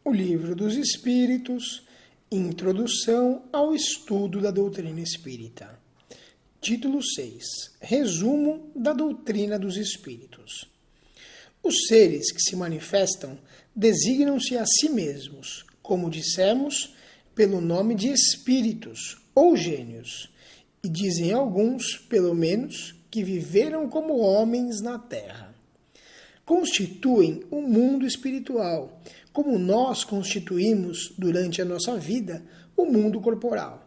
O Livro dos Espíritos, Introdução ao Estudo da Doutrina Espírita. Título 6. Resumo da Doutrina dos Espíritos. Os seres que se manifestam designam-se a si mesmos, como dissemos, pelo nome de espíritos ou gênios, e dizem alguns, pelo menos, que viveram como homens na Terra. Constituem o mundo espiritual, como nós constituímos, durante a nossa vida, o mundo corporal.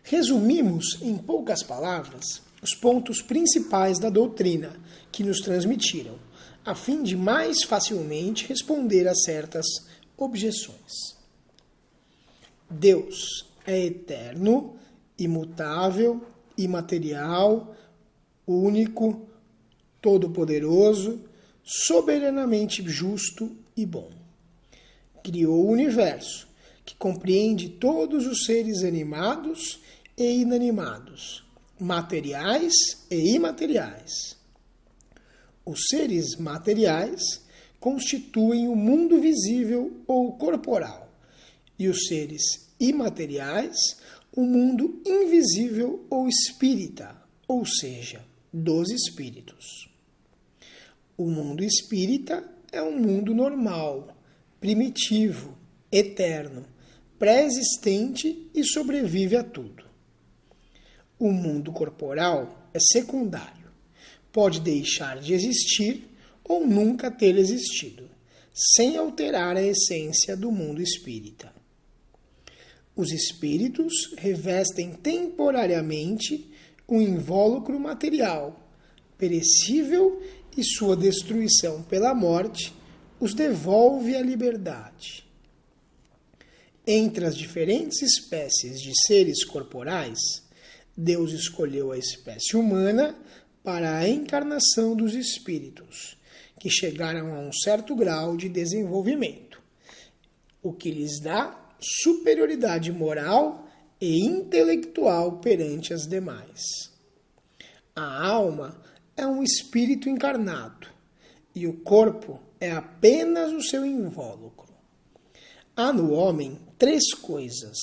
Resumimos, em poucas palavras, os pontos principais da doutrina que nos transmitiram, a fim de mais facilmente responder a certas objeções. Deus é eterno, imutável, imaterial, único, todo-poderoso, soberanamente justo e bom. Criou o universo, que compreende todos os seres animados e inanimados, materiais e imateriais. Os seres materiais constituem o mundo visível ou corporal, e os seres imateriais, o mundo invisível ou espírita, ou seja, dos espíritos. O mundo espírita é um mundo normal, primitivo, eterno, pré-existente e sobrevive a tudo. O mundo corporal é secundário, pode deixar de existir ou nunca ter existido, sem alterar a essência do mundo espírita. Os espíritos revestem temporariamente um invólucro material, perecível, e sua destruição pela morte os devolve à liberdade. Entre as diferentes espécies de seres corporais, Deus escolheu a espécie humana para a encarnação dos espíritos, que chegaram a um certo grau de desenvolvimento, o que lhes dá superioridade moral e intelectual perante as demais. A alma é um espírito encarnado e o corpo é apenas o seu invólucro. Há no homem três coisas: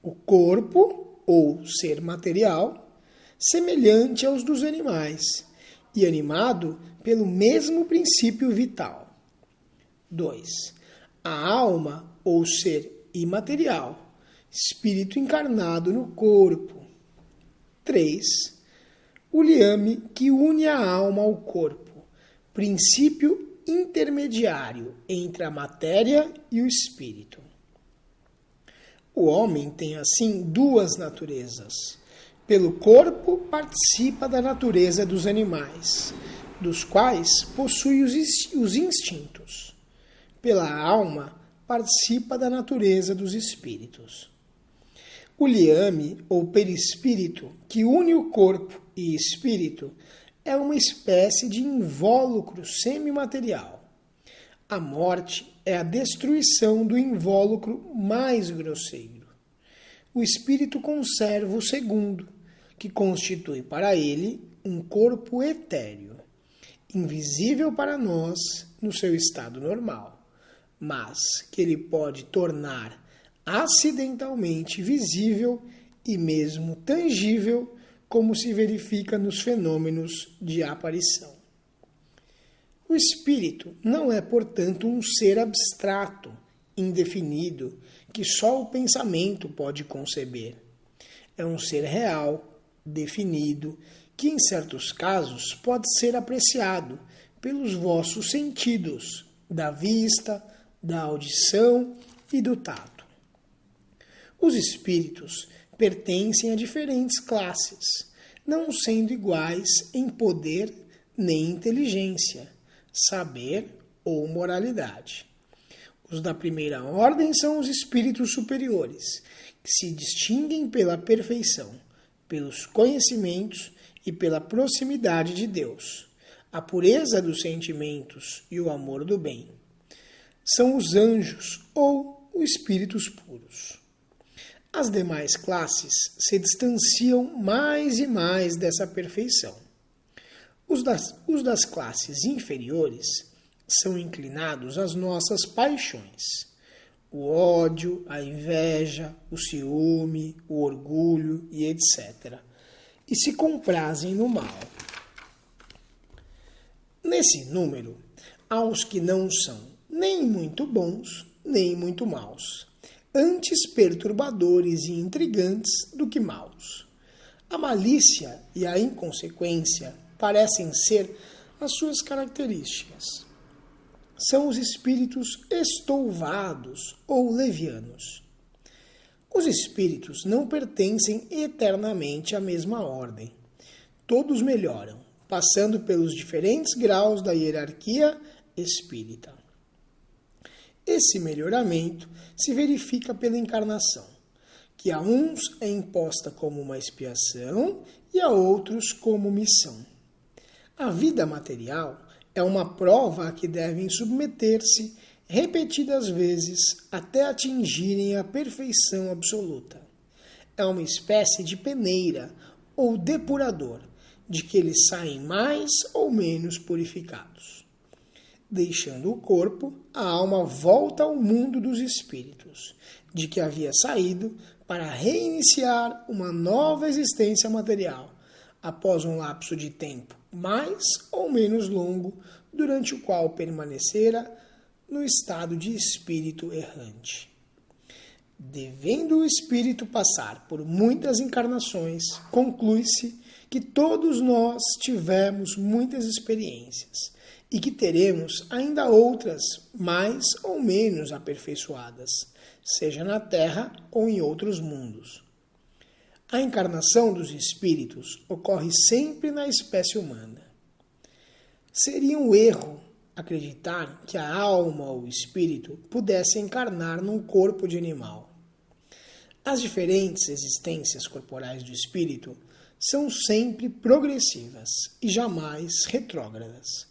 o corpo, ou ser material, semelhante aos dos animais e animado pelo mesmo princípio vital. 2. A alma, ou ser imaterial, espírito encarnado no corpo. 3. O liame que une a alma ao corpo, princípio intermediário entre a matéria e o espírito. O homem tem, assim, duas naturezas. Pelo corpo, participa da natureza dos animais, dos quais possui os instintos. Pela alma, participa da natureza dos espíritos. O liame, ou perispírito, que une o corpo e espírito, é uma espécie de invólucro semimaterial. A morte é a destruição do invólucro mais grosseiro. O espírito conserva o segundo, que constitui para ele um corpo etéreo, invisível para nós no seu estado normal, mas que ele pode tornar acidentalmente visível e mesmo tangível, como se verifica nos fenômenos de aparição. O espírito não é, portanto, um ser abstrato, indefinido, que só o pensamento pode conceber. É um ser real, definido, que em certos casos pode ser apreciado pelos vossos sentidos, da vista, da audição e do tato. Os espíritos pertencem a diferentes classes, não sendo iguais em poder nem inteligência, saber ou moralidade. Os da primeira ordem são os espíritos superiores, que se distinguem pela perfeição, pelos conhecimentos e pela proximidade de Deus, a pureza dos sentimentos e o amor do bem. São os anjos ou os espíritos puros. As demais classes se distanciam mais e mais dessa perfeição. Os das classes inferiores são inclinados às nossas paixões. o ódio, a inveja, o ciúme, o orgulho e etc. E se comprazem no mal. Nesse número, há os que não são nem muito bons, nem muito maus, antes perturbadores e intrigantes do que maus. A malícia e a inconsequência parecem ser as suas características. São os espíritos estouvados ou levianos. Os espíritos não pertencem eternamente à mesma ordem. Todos melhoram, passando pelos diferentes graus da hierarquia espírita. Esse melhoramento se verifica pela encarnação, que a uns é imposta como uma expiação e a outros como missão. A vida material é uma prova a que devem submeter-se repetidas vezes até atingirem a perfeição absoluta. É uma espécie de peneira ou depurador, de que eles saem mais ou menos purificados. Deixando o corpo, a alma volta ao mundo dos espíritos, de que havia saído para reiniciar uma nova existência material, após um lapso de tempo mais ou menos longo, durante o qual permanecera no estado de espírito errante. Devendo o espírito passar por muitas encarnações, conclui-se que todos nós tivemos muitas experiências e que teremos ainda outras mais ou menos aperfeiçoadas, seja na Terra ou em outros mundos. A encarnação dos espíritos ocorre sempre na espécie humana. Seria um erro acreditar que a alma ou o espírito pudesse encarnar num corpo de animal. As diferentes existências corporais do espírito são sempre progressivas e jamais retrógradas.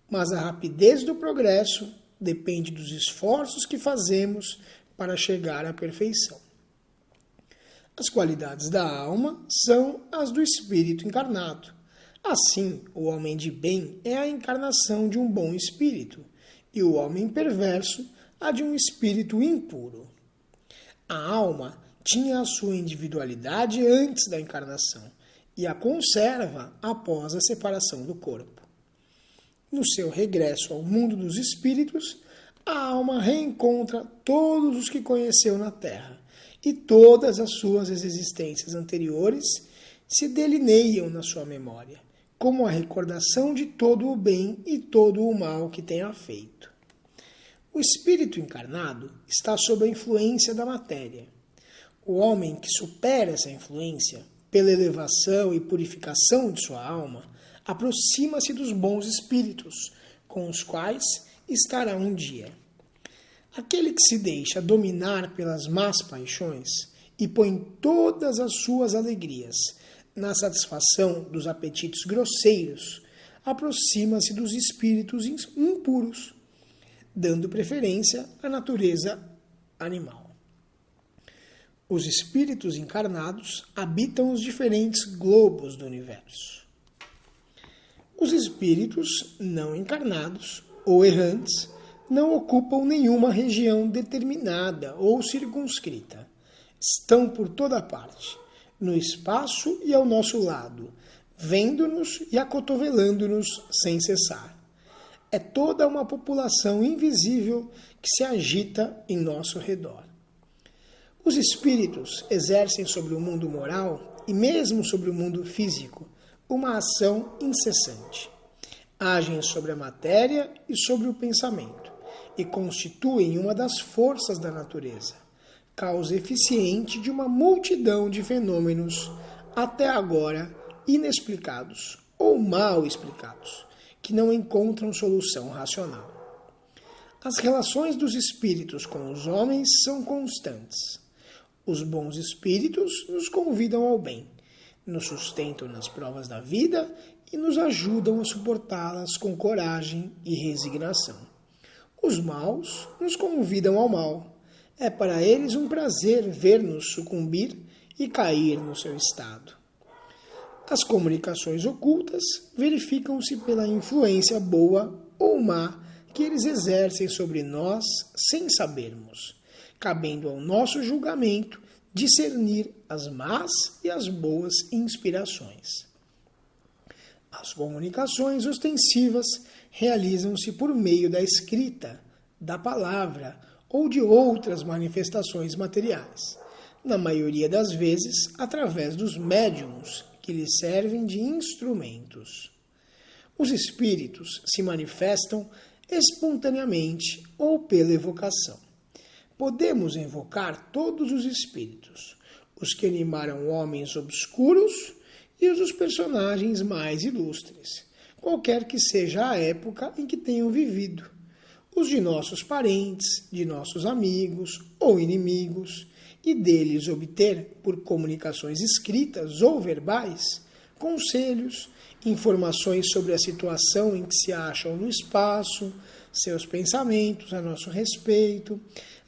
Mas a rapidez do progresso depende dos esforços que fazemos para chegar à perfeição. As qualidades da alma são as do espírito encarnado. Assim, o homem de bem é a encarnação de um bom espírito, e o homem perverso a de um espírito impuro. A alma tinha a sua individualidade antes da encarnação e a conserva após a separação do corpo. No seu regresso ao mundo dos espíritos, a alma reencontra todos os que conheceu na Terra, e todas as suas existências anteriores se delineiam na sua memória, como a recordação de todo o bem e todo o mal que tenha feito. O espírito encarnado está sob a influência da matéria. O homem que supera essa influência, pela elevação e purificação de sua alma, aproxima-se dos bons espíritos, com os quais estará um dia. Aquele que se deixa dominar pelas más paixões e põe todas as suas alegrias na satisfação dos apetites grosseiros, aproxima-se dos espíritos impuros, dando preferência à natureza animal. Os espíritos encarnados habitam os diferentes globos do universo. Os espíritos não encarnados ou errantes não ocupam nenhuma região determinada ou circunscrita. Estão por toda parte, no espaço e ao nosso lado, vendo-nos e acotovelando-nos sem cessar. É toda uma população invisível que se agita em nosso redor. Os espíritos exercem sobre o mundo moral e mesmo sobre o mundo físico uma ação incessante. Agem sobre a matéria e sobre o pensamento e constituem uma das forças da natureza, causa eficiente de uma multidão de fenômenos até agora inexplicados ou mal explicados, que não encontram solução racional. As relações dos espíritos com os homens são constantes. Os bons espíritos nos convidam ao bem, nos sustentam nas provas da vida e nos ajudam a suportá-las com coragem e resignação. Os maus nos convidam ao mal. É para eles um prazer ver-nos sucumbir e cair no seu estado. As comunicações ocultas verificam-se pela influência boa ou má que eles exercem sobre nós sem sabermos, cabendo ao nosso julgamento discernir as más e as boas inspirações. As comunicações ostensivas realizam-se por meio da escrita, da palavra ou de outras manifestações materiais, na maioria das vezes através dos médiuns que lhes servem de instrumentos. Os espíritos se manifestam espontaneamente ou pela evocação. Podemos invocar todos os espíritos, os que animaram homens obscuros e os dos personagens mais ilustres, qualquer que seja a época em que tenham vivido, os de nossos parentes, de nossos amigos ou inimigos, e deles obter, por comunicações escritas ou verbais, conselhos, informações sobre a situação em que se acham no espaço, seus pensamentos a nosso respeito,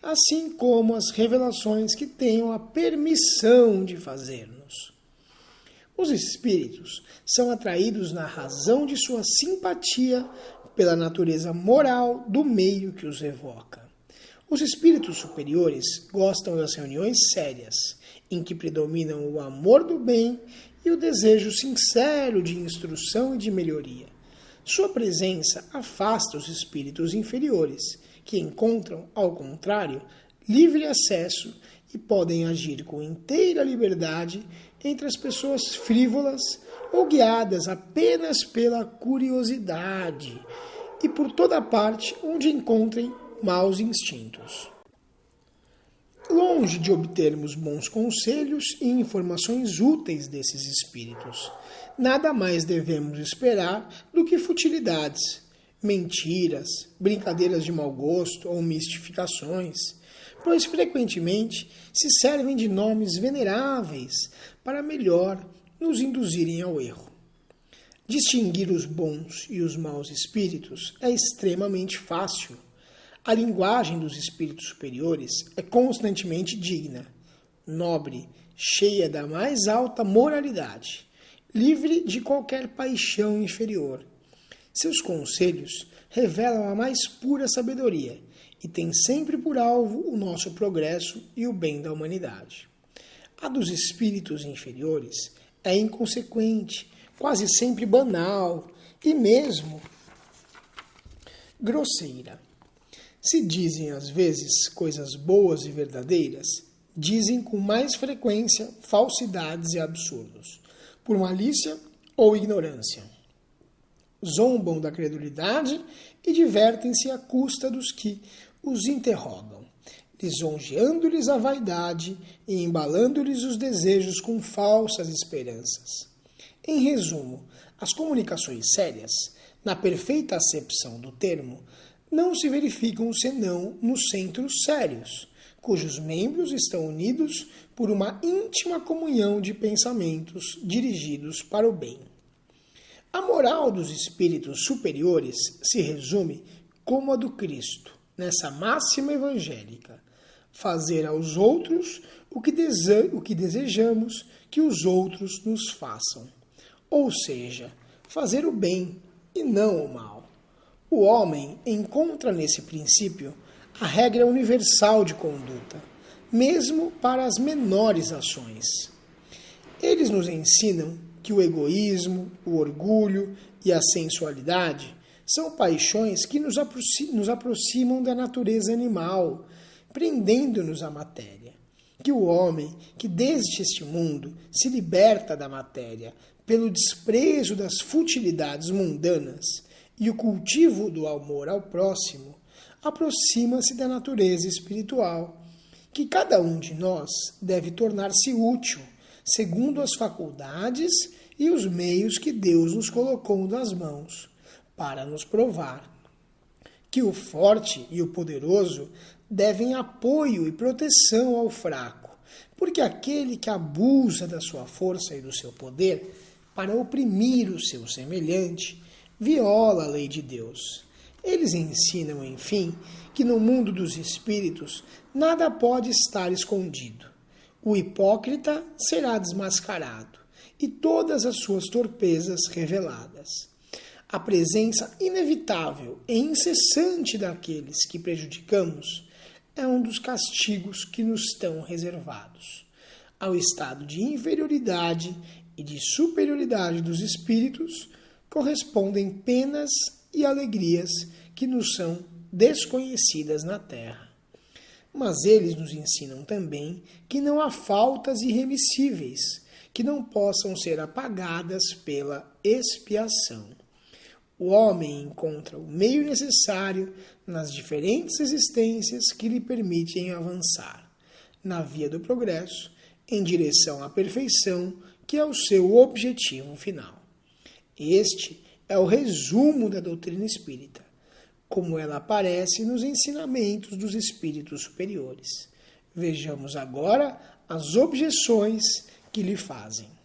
assim como as revelações que tenham a permissão de fazer-nos. Os espíritos são atraídos na razão de sua simpatia pela natureza moral do meio que os evoca. Os espíritos superiores gostam das reuniões sérias, em que predominam o amor do bem e o desejo sincero de instrução e de melhoria. Sua presença afasta os espíritos inferiores, que encontram, ao contrário, livre acesso e podem agir com inteira liberdade entre as pessoas frívolas ou guiadas apenas pela curiosidade e por toda parte onde encontrem maus instintos. Longe de obtermos bons conselhos e informações úteis desses espíritos, nada mais devemos esperar do que futilidades, mentiras, brincadeiras de mau gosto ou mistificações, pois frequentemente se servem de nomes veneráveis para melhor nos induzirem ao erro. Distinguir os bons e os maus espíritos é extremamente fácil. A linguagem dos espíritos superiores é constantemente digna, nobre, cheia da mais alta moralidade, livre de qualquer paixão inferior. Seus conselhos revelam a mais pura sabedoria e têm sempre por alvo o nosso progresso e o bem da humanidade. A dos espíritos inferiores é inconsequente, quase sempre banal e mesmo grosseira. Se dizem às vezes coisas boas e verdadeiras, dizem com mais frequência falsidades e absurdos, por malícia ou ignorância. Zombam da credulidade e divertem-se à custa dos que os interrogam, lisonjeando-lhes a vaidade e embalando-lhes os desejos com falsas esperanças. Em resumo, as comunicações sérias, na perfeita acepção do termo, não se verificam senão nos centros sérios, cujos membros estão unidos por uma íntima comunhão de pensamentos dirigidos para o bem. A moral dos espíritos superiores se resume como a do Cristo, nessa máxima evangélica: fazer aos outros o que desejamos que os outros nos façam. Ou seja, fazer o bem e não o mal. O homem encontra nesse princípio a regra universal de conduta, mesmo para as menores ações. Eles nos ensinam que o egoísmo, o orgulho e a sensualidade são paixões que nos aproximam da natureza animal, prendendo-nos à matéria. Que o homem que desde este mundo se liberta da matéria pelo desprezo das futilidades mundanas e o cultivo do amor ao próximo, aproxima-se da natureza espiritual, que cada um de nós deve tornar-se útil, segundo as faculdades e os meios que Deus nos colocou nas mãos, para nos provar que o forte e o poderoso devem apoio e proteção ao fraco, porque aquele que abusa da sua força e do seu poder para oprimir o seu semelhante viola a lei de Deus. Eles ensinam, enfim, que no mundo dos espíritos nada pode estar escondido. O hipócrita será desmascarado e todas as suas torpezas reveladas. A presença inevitável e incessante daqueles que prejudicamos é um dos castigos que nos estão reservados. Ao estado de inferioridade e de superioridade dos espíritos correspondem penas e alegrias que nos são desconhecidas na terra. Mas eles nos ensinam também que não há faltas irremissíveis, que não possam ser apagadas pela expiação. O homem encontra o meio necessário nas diferentes existências que lhe permitem avançar, na via do progresso, em direção à perfeição, que é o seu objetivo final. Este é o resumo da doutrina espírita, como ela aparece nos ensinamentos dos espíritos superiores. Vejamos agora as objeções que lhe fazem.